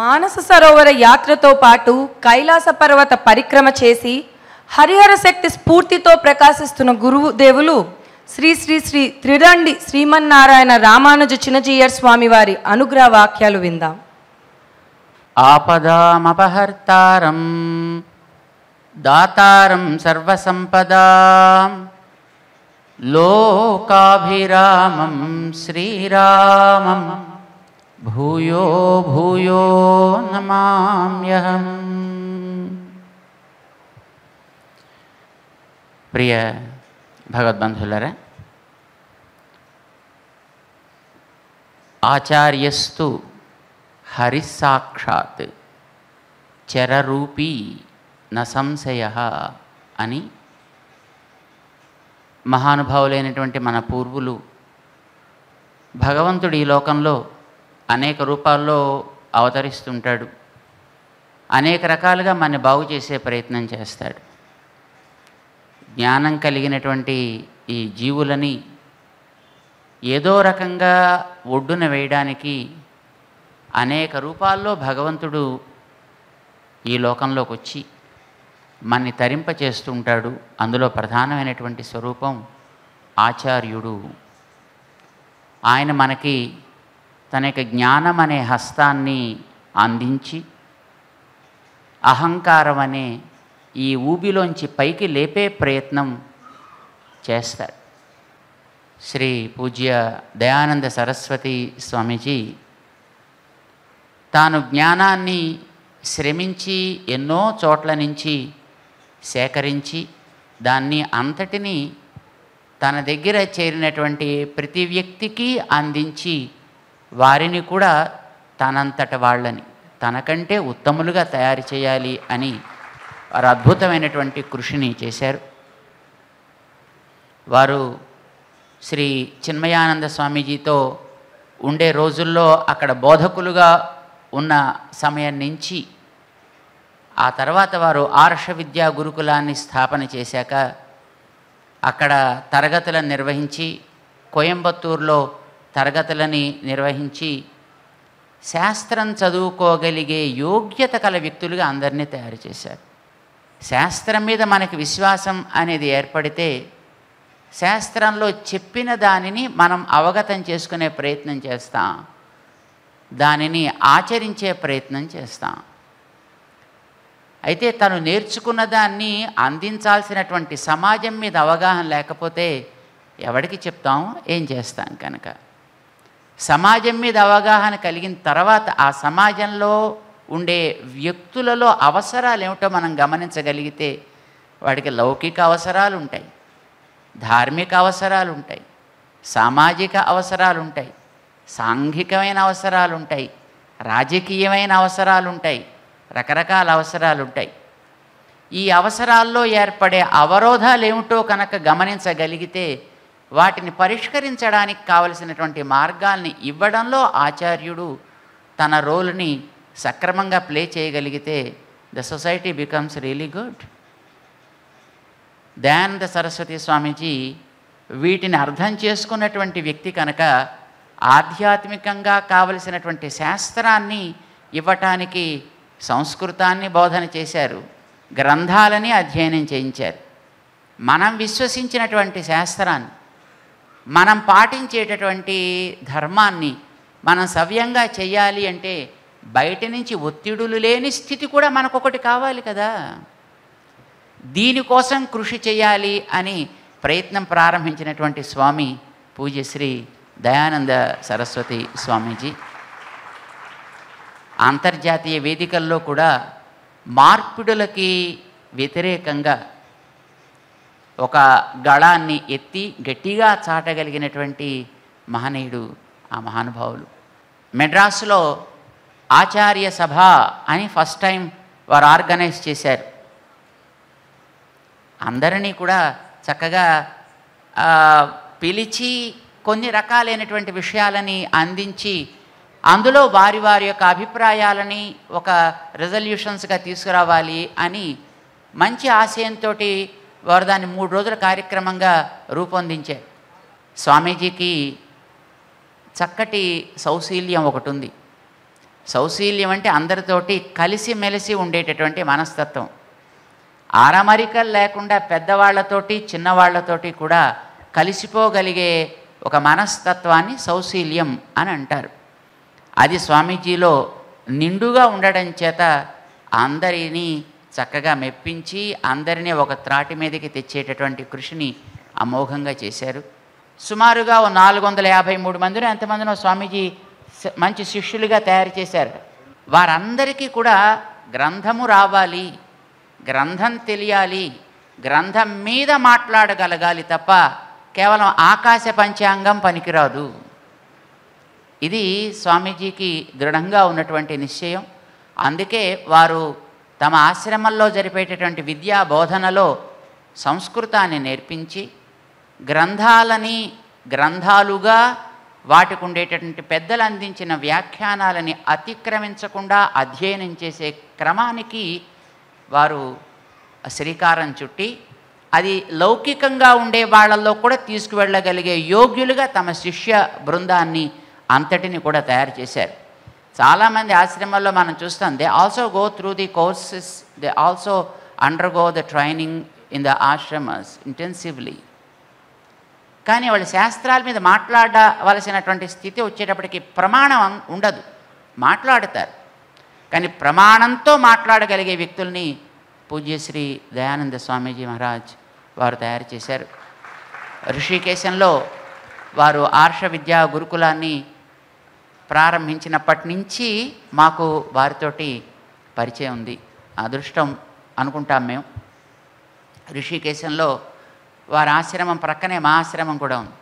మానస సరోవర యాత్రతో పాటు కైలాస పర్వత పరిక్రమ చేసి హరిహర శక్తి స్ఫూర్తితో ప్రకాశిస్తున్న గురుదేవులు శ్రీ శ్రీ శ్రీ త్రిదండి శ్రీమన్నారాయణ రామానుజ చిన్నజీయర్ స్వామి వారి అనుగ్రహ వాక్యాలు విందాం. ఆపదామపహర్తారం దాతారం సర్వసంపదాం లోకాభిరామం శ్రీరామం భూయో భూయో నమామ్యహం. ప్రియ భగవద్బంధులరా, ఆచార్యస్తు హరిసాక్షాత్ చరరూపీ న సంశయ అని మహానుభావులైనటువంటి మన పూర్వులు భగవంతుడు ఈ లోకంలో అనేక రూపాల్లో అవతరిస్తుంటాడు, అనేక రకాలుగా మన బాగు చేసే ప్రయత్నం చేస్తాడు. జ్ఞానం కలిగినటువంటి ఈ జీవులని ఏదో రకంగా ఒడ్డున వేయడానికి అనేక రూపాల్లో భగవంతుడు ఈ లోకంలోకి వచ్చి మనని తరింపచేస్తూ ఉంటాడు. అందులో ప్రధానమైనటువంటి స్వరూపం ఆచార్యుడు. ఆయన మనకి తన యొక్క జ్ఞానం అనే హస్తాన్ని అందించి అహంకారం అనే ఈ ఊబిలోంచి పైకి లేపే ప్రయత్నం చేస్తాడు. శ్రీ పూజ్య దయానంద సరస్వతి స్వామీజీ తాను జ్ఞానాన్ని శ్రమించి ఎన్నో చోట్ల నుంచి సేకరించి దాన్ని అంతటినీ తన దగ్గర చేరినటువంటి ప్రతి వ్యక్తికి అందించి వారిని కూడా తనంతట వాళ్ళని తనకంటే ఉత్తములుగా తయారు చేయాలి అని వారు అద్భుతమైనటువంటి కృషిని చేశారు. వారు శ్రీ చిన్మయానంద స్వామీజీతో ఉండే రోజుల్లో అక్కడ బోధకులుగా ఉన్న సమయం నుంచి ఆ తర్వాత వారు ఆర్ష విద్యా గురుకులాన్ని స్థాపన చేశాక అక్కడ తరగతులను నిర్వహించి, కోయంబత్తూరులో తరగతులని నిర్వహించి శాస్త్రం చదువుకోగలిగే యోగ్యత కల వ్యక్తులుగా అందరినీ తయారు చేశారు. శాస్త్రం మీద మనకి విశ్వాసం అనేది ఏర్పడితే శాస్త్రంలో చెప్పిన దానిని మనం అవగతం చేసుకునే ప్రయత్నం చేస్తాం, దానిని ఆచరించే ప్రయత్నం చేస్తాం. అయితే తను నేర్చుకున్న దాన్ని అందించాల్సినటువంటి సమాజం మీద అవగాహన లేకపోతే ఎవరికి చెప్తాం, ఏం చేస్తాం? కనుక సమాజం మీద అవగాహన కలిగిన తర్వాత ఆ సమాజంలో ఉండే వ్యక్తులలో అవసరాలు ఏమిటో మనం గమనించగలిగితే వాడికి లౌకిక అవసరాలు ఉంటాయి, ధార్మిక అవసరాలు ఉంటాయి, సామాజిక అవసరాలు ఉంటాయి, సాంఘికమైన అవసరాలు ఉంటాయి, రాజకీయమైన అవసరాలు ఉంటాయి, రకరకాల అవసరాలు ఉంటాయి. ఈ అవసరాల్లో ఏర్పడే అవరోధాలు ఏమిటో కనుక గమనించగలిగితే వాటిని పరిష్కరించడానికి కావలసినటువంటి మార్గాల్ని ఇవ్వడంలో ఆచార్యుడు తన రోల్ని సక్రమంగా ప్లే చేయగలిగితే the society becomes really good. Dayananda Saraswati Swamiji వీటిని అర్థం చేసుకున్నటువంటి వ్యక్తి కనుక ఆధ్యాత్మికంగా కావలసినటువంటి శాస్త్రాన్ని ఇవ్వటానికి సంస్కృతాన్ని బోధన చేశారు, గ్రంథాలని అధ్యయనం చేయించారు. మనం విశ్వసించినటువంటి శాస్త్రాన్ని, మనం పాటించేటటువంటి ధర్మాన్ని మనం సవ్యంగా చేయాలి అంటే బయట నుంచి ఒత్తిడులు లేని స్థితి కూడా మనకొకటి కావాలి కదా. దీనికోసం కృషి చేయాలి అని ప్రయత్నం ప్రారంభించినటువంటి స్వామి పూజ్యశ్రీ దయానంద సరస్వతి స్వామీజీ అంతర్జాతీయ వేదికల్లో కూడా మార్పిడులకి వ్యతిరేకంగా ఒక గళాన్ని ఎత్తి గట్టిగా చాటగలిగినటువంటి మహనీయుడు ఆ మహానుభావులు. మెడ్రాసులో ఆచార్య సభ అని ఫస్ట్ టైం వారు ఆర్గనైజ్ చేశారు. అందరినీ కూడా చక్కగా పిలిచి కొన్ని రకాలైనటువంటి విషయాలని అందించి అందులో వారి వారి యొక్క అభిప్రాయాలని ఒక రెజల్యూషన్స్గా తీసుకురావాలి అని మంచి ఆశయంతో వారు దాన్ని 3 రోజుల కార్యక్రమంగా రూపొందించారు. స్వామీజీకి చక్కటి సౌశీల్యం ఒకటి ఉంది. సౌశీల్యం అంటే అందరితోటి కలిసిమెలిసి ఉండేటటువంటి మనస్తత్వం. ఆరమరికలు లేకుండా పెద్దవాళ్లతోటి చిన్నవాళ్లతోటి కూడా కలిసిపోగలిగే ఒక మనస్తత్వాన్ని సౌశీల్యం అని అంటారు. అది స్వామీజీలో నిండుగా ఉండడం చేత అందరినీ చక్కగా మెప్పించి అందరినీ ఒక త్రాటి మీదకి తెచ్చేటటువంటి కృషిని అమోఘంగా చేశారు. సుమారుగా 453 మందిలో ఎంతమందినో స్వామీజీ మంచి శిష్యులుగా తయారు చేశారు. వారందరికీ కూడా గ్రంథము రావాలి, గ్రంథం తెలియాలి, గ్రంథం మీద మాట్లాడగలగాలి తప్ప కేవలం ఆకాశ పంచాంగం పనికిరాదు. ఇది స్వామీజీకి దృఢంగా ఉన్నటువంటి నిశ్చయం. అందుకే వారు తమ ఆశ్రమంలో జరిపేటటువంటి విద్యా బోధనలో సంస్కృతాన్ని నేర్పించి గ్రంథాలని గ్రంథాలుగా వాటికి ఉండేటటువంటి పెద్దలు అందించిన వ్యాఖ్యానాలని అతిక్రమించకుండా అధ్యయనం చేసే క్రమానికి వారు శ్రీకారం చుట్టి అది లౌకికంగా ఉండే వాళ్ళల్లో కూడా తీసుకువెళ్ళగలిగే యోగ్యులుగా తమ శిష్య బృందాన్ని అంతటిని కూడా తయారు చేశారు. చాలామంది ఆశ్రమాల్లో మనం చూస్తాం, they also go through the courses, they also undergo the training in the ashrams intensively. కానీ వాళ్ళు శాస్త్రాల మీద మాట్లాడవలసినటువంటి స్థితి వచ్చేటప్పటికి ప్రమాణం ఉండదు. మాట్లాడతారు కానీ ప్రమాణంతో మాట్లాడగలిగే వ్యక్తుల్ని పూజ్యశ్రీ దయానంద స్వామీజీ మహారాజ్ వారు తయారు చేశారు. ఋషికేశంలో వారు ఆర్ష విద్యా గురుకులాన్ని ప్రారంభించినప్పటి నుంచి మాకు వారితోటి పరిచయం ఉంది. అదృష్టం అనుకుంటాం మేము. ఋషికేశంలో వారి ఆశ్రమం ప్రక్కనే మా ఆశ్రమం కూడా ఉంది.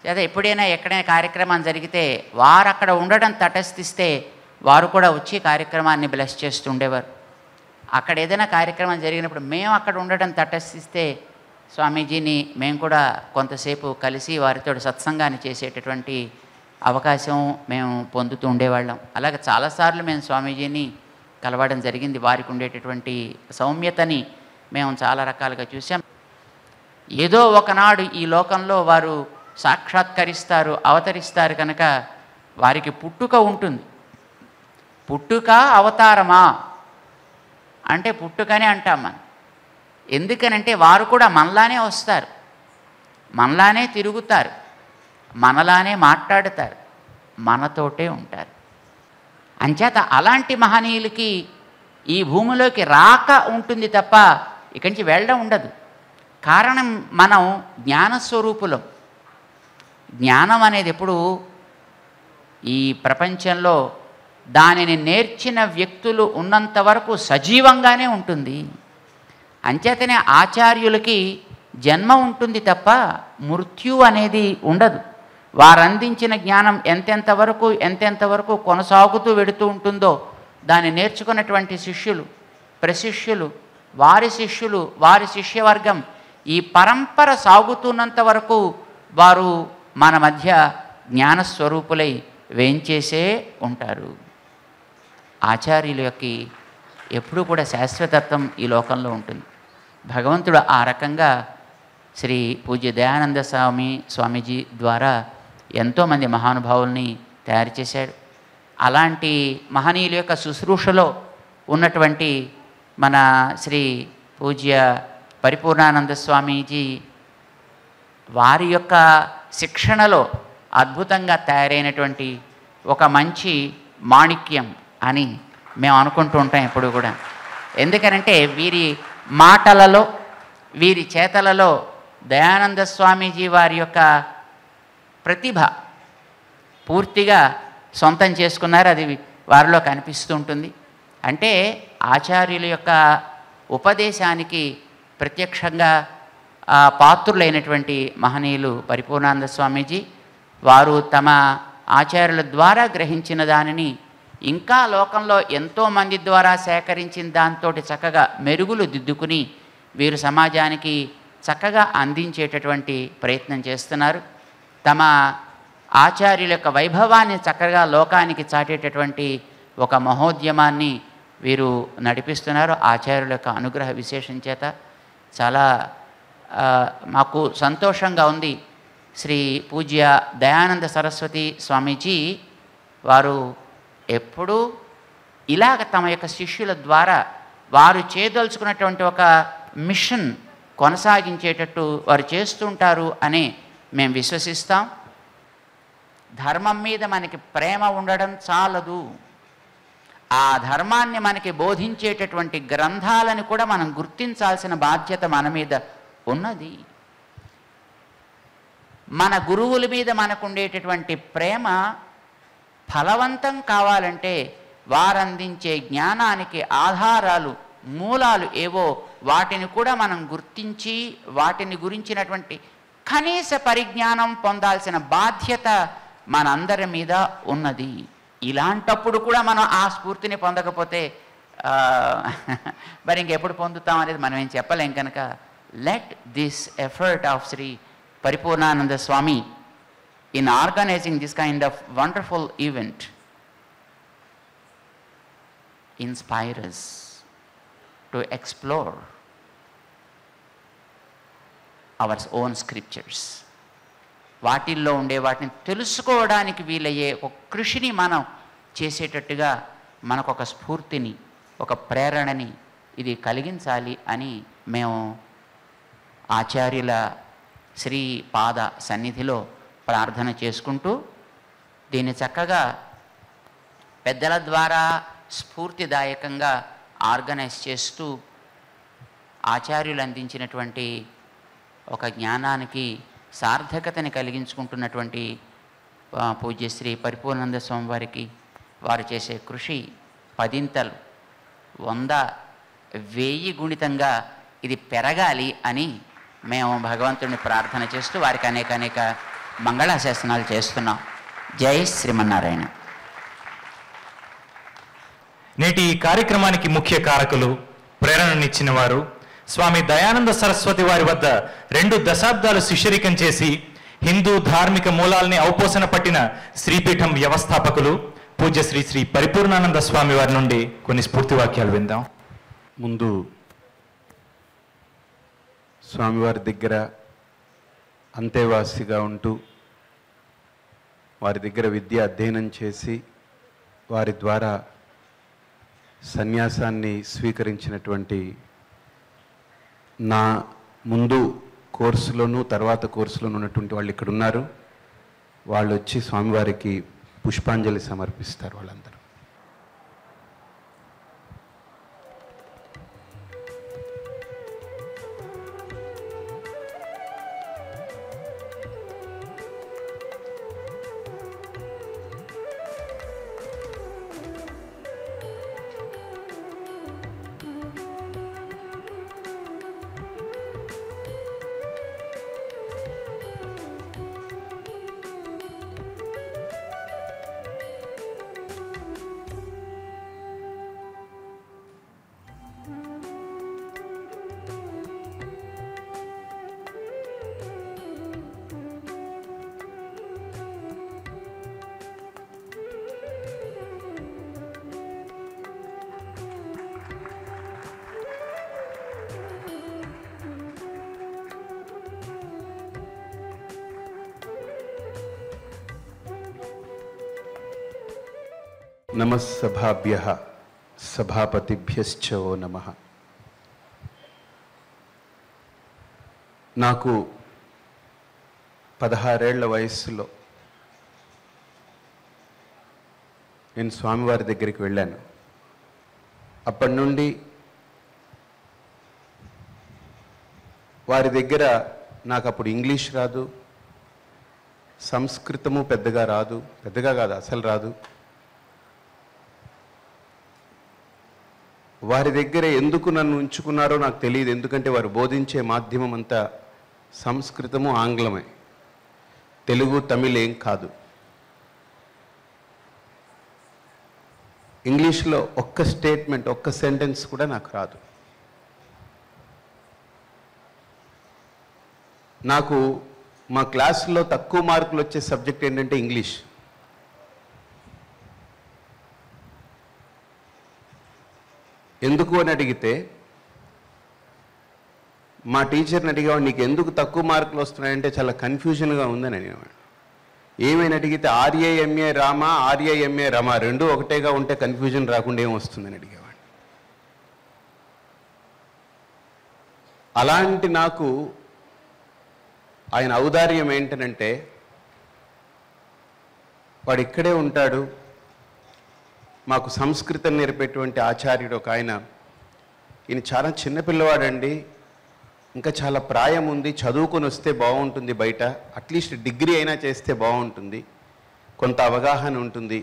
లేదా ఎప్పుడైనా ఎక్కడైనా కార్యక్రమం జరిగితే వారు అక్కడ ఉండడం తటస్థిస్తే వారు కూడా వచ్చి కార్యక్రమాన్ని బ్లెస్ చేస్తూ ఉండేవారు. అక్కడ ఏదైనా కార్యక్రమం జరిగినప్పుడు మేము అక్కడ ఉండడం తటస్థిస్తే స్వామీజీని మేము కూడా కొంతసేపు కలిసి వారితో సత్సంగాన్ని చేసేటటువంటి అవకాశం మేము పొందుతూ ఉండేవాళ్ళం. అలాగే చాలాసార్లు మేము స్వామీజీని కలవడం జరిగింది. వారికి ఉండేటటువంటి సౌమ్యతని మేము చాలా రకాలుగా చూసాం. ఏదో ఒకనాడు ఈ లోకంలో వారు సాక్షాత్కరిస్తారు, అవతరిస్తారు కనుక వారికి పుట్టుక ఉంటుంది. పుట్టుక అవతారమా అంటే పుట్టుకనే అంటాం మనం. ఎందుకనంటే వారు కూడా మనలానే వస్తారు, మనలానే తిరుగుతారు, మనలానే మాట్లాడతారు, మనతోటే ఉంటారు. అంచేత అలాంటి మహనీయులకి ఈ భూమిలోకి రాక ఉంటుంది తప్ప ఇక్కడి నుంచి వెళ్ళడం ఉండదు. కారణం మనం జ్ఞానస్వరూపులం. జ్ఞానం అనేది ఎప్పుడు ఈ ప్రపంచంలో దానిని నేర్చిన వ్యక్తులు ఉన్నంత వరకు సజీవంగానే ఉంటుంది. అంచేతనే ఆచార్యులకి జన్మ ఉంటుంది తప్ప మృత్యు అనేది ఉండదు. వారు అందించిన జ్ఞానం ఎంతెంతవరకు కొనసాగుతూ వెడుతూ ఉంటుందో దాన్ని నేర్చుకున్నటువంటి శిష్యులు, ప్రశిష్యులు, వారి శిష్యులు, వారి శిష్యవర్గం ఈ పరంపర సాగుతున్నంత వరకు వారు మన మధ్య జ్ఞానస్వరూపులై వేంచేసే ఉంటారు. ఆచార్యుల యొక్క ఎప్పుడూ కూడా శాశ్వతత్వం ఈ లోకంలో ఉంటుంది. భగవంతుడు ఆ రకంగా శ్రీ పూజ్య దయానంద స్వామీజీ ద్వారా ఎంతోమంది మహానుభావుల్ని తయారు చేశాడు. అలాంటి మహనీయుల యొక్క శుశ్రూషలో ఉన్నటువంటి మన శ్రీ పూజ్య పరిపూర్ణానంద స్వామీజీ వారి యొక్క శిక్షణలో అద్భుతంగా తయారైనటువంటి ఒక మంచి మాణిక్యం అని మేము అనుకుంటూ ఉంటాం ఎప్పుడు కూడా. ఎందుకనంటే వీరి మాటలలో, వీరి చేతలలో దయానంద స్వామీజీ వారి యొక్క ప్రతిభ పూర్తిగా సొంతం చేసుకున్నారు. అది వారిలో కనిపిస్తూ ఉంటుంది. అంటే ఆచార్యుల యొక్క ఉపదేశానికి ప్రత్యక్షంగా పాత్రులైనటువంటి మహనీయులు పరిపూర్ణానంద స్వామీజీ. వారు తమ ఆచార్యుల ద్వారా గ్రహించిన దానిని ఇంకా లోకంలో ఎంతోమంది ద్వారా సేకరించిన దాంతో చక్కగా మెరుగులు దిద్దుకుని వీరు సమాజానికి చక్కగా అందించేటటువంటి ప్రయత్నం చేస్తున్నారు. తమ ఆచార్యుల యొక్క వైభవాన్ని చక్కగా లోకానికి చాటేటటువంటి ఒక మహోద్యమాన్ని వీరు నడిపిస్తున్నారు. ఆచార్యుల యొక్క అనుగ్రహ విశేషం చేత చాలా మాకు సంతోషంగా ఉంది. శ్రీ పూజ్య దయానంద సరస్వతి స్వామీజీ వారు ఎప్పుడూ ఇలాగ తమ యొక్క శిష్యుల ద్వారా వారు చేయదలుచుకున్నటువంటి ఒక మిషన్ కొనసాగించేటట్టు వారు చేస్తుంటారు అని మేము విశ్వసిస్తాం. ధర్మం మీద మనకి ప్రేమ ఉండడం చాలదు, ఆ ధర్మాన్ని మనకి బోధించేటటువంటి గ్రంథాలను కూడా మనం గుర్తించాల్సిన బాధ్యత మన మీద ఉన్నది. మన గురువుల మీద మనకు ఉండేటటువంటి ప్రేమ ఫలవంతం కావాలంటే వారందించే జ్ఞానానికి ఆధారాలు, మూలాలు ఏవో వాటిని కూడా మనం గుర్తించి వాటిని గురించినటువంటి కనీస పరిజ్ఞానం పొందాల్సిన బాధ్యత మనందరి మీద ఉన్నది. ఇలాంటప్పుడు కూడా మనం ఆ స్ఫూర్తిని పొందకపోతే మరి ఇంకెప్పుడు పొందుతాం అనేది మనం ఏం చెప్పలేం. కనుక let this effort of Shri Paripurnananda Swami in organizing this kind of wonderful event inspire us to explore our own scriptures. వాటిల్లో ఉండే వాటిని తెలుసుకోవడానికి వీలయ్యే ఒక కృషిని మనం చేసేటట్టుగా మనకు ఒక స్ఫూర్తిని, ఒక ప్రేరణని ఇది కలిగించాలి అని మేము ఆచార్యుల శ్రీ పాద సన్నిధిలో ప్రార్థన చేసుకుంటూ దీన్ని చక్కగా పెద్దల ద్వారా స్ఫూర్తిదాయకంగా ఆర్గనైజ్ చేస్తూ ఆచార్యులు అందించినటువంటి ఒక జ్ఞానానికి సార్థకతని కలిగించుకుంటున్నటువంటి పూజ్యశ్రీ పరిపూర్ణానంద స్వామి వారికి వారు చేసే కృషి 10 100 1000 గుణితంగా ఇది పెరగాలి అని మేము భగవంతుడిని ప్రార్థన చేస్తూ వారికి అనేక మంగళాశాసనాలు చేస్తున్నాం. జై శ్రీమన్నారాయణ. నేటి ఈ కార్యక్రమానికి ముఖ్య కారకులు, ప్రేరణనిచ్చిన వారు స్వామి దయానంద సరస్వతి వారి వద్ద 2 దశాబ్దాలు శిష్యరికం చేసి హిందూ ధార్మిక మూలాల్ని ఔపోసన పట్టిన శ్రీపీఠం వ్యవస్థాపకులు పూజ్య శ్రీ శ్రీ పరిపూర్ణానంద స్వామి వారి నుండి కొన్ని స్ఫూర్తి వాక్యాలు విందాం. ముందు స్వామివారి దగ్గర అంతేవాసిగా ఉంటూ వారి దగ్గర విద్య అధ్యయనం చేసి వారి ద్వారా సన్యాసాన్ని స్వీకరించినటువంటి నా ముందు కోర్సులోను తర్వాత కోర్సులోను ఉన్నటువంటి వాళ్ళు ఇక్కడ ఉన్నారు. వాళ్ళు వచ్చి స్వామివారికి పుష్పాంజలి సమర్పిస్తారు. వాళ్ళందరూ నమస్సభాభ్యః సభాపతిభ్యశ్చ ఓ నమః. నాకు 16 ఏళ్ల వయస్సులో నేను స్వామివారి దగ్గరికి వెళ్ళాను. అప్పటి నుండి వారి దగ్గర నాకు అప్పుడు ఇంగ్లీష్ రాదు, సంస్కృతము పెద్దగా రాదు, పెద్దగా కాదు అసలు రాదు. వారి దగ్గర ఎందుకు నన్ను ఉంచుకున్నారో నాకు తెలియదు. ఎందుకంటే వారు బోధించే మాధ్యమం అంతా సంస్కృతము ఆంగ్లమే, తెలుగు తమిళ్ ఏం కాదు. ఇంగ్లీష్లో ఒక్క స్టేట్మెంట్, ఒక్క సెంటెన్స్ కూడా నాకు రాదు. నాకు మా క్లాసులో తక్కువ మార్కులు వచ్చే సబ్జెక్ట్ ఏంటంటే ఇంగ్లీష్. ఎందుకు అని అడిగితే మా టీచర్ని అడిగేవాడు, నీకు ఎందుకు తక్కువ మార్కులు వస్తున్నాయంటే చాలా కన్ఫ్యూజన్గా ఉందని అనేవాడు. ఏమైనా అడిగితే ఆర్ఏఎంఏ రామ, ఆర్ఏఎంఏ రమ రెండూ ఒకటేగా ఉంటే కన్ఫ్యూజన్ రాకుండా ఏమొస్తుందని అడిగేవాడిని. అలాంటి నాకు ఆయన ఔదార్యం ఏంటనంటే, వాడు ఇక్కడే ఉంటాడు. మాకు సంస్కృతం నేర్పేటువంటి ఆచార్యుడు ఒక ఆయన, ఈయన చాలా చిన్నపిల్లవాడండి, ఇంకా చాలా ప్రాయం ఉంది, చదువుకొని వస్తే బాగుంటుంది, బయట అట్లీస్ట్ డిగ్రీ అయినా చేస్తే బాగుంటుంది, కొంత అవగాహన ఉంటుంది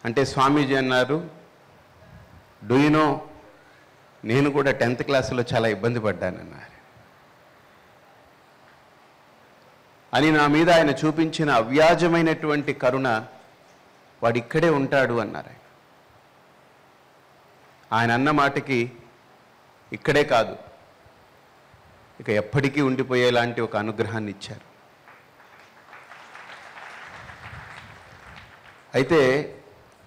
అంటే స్వామీజీ అన్నారు, డూ యు నో, నేను కూడా 10th క్లాసులో చాలా ఇబ్బంది పడ్డానన్నారు. అని నా మీద ఆయన చూపించిన అవ్యాజమైనటువంటి కరుణ, వాడు ఇక్కడే ఉంటాడు అన్నారు. ఆయన అన్న మాటకి ఇక్కడే కాదు, ఇక ఎప్పటికీ ఉండిపోయేలాంటి ఒక అనుగ్రహాన్ని ఇచ్చారు. అయితే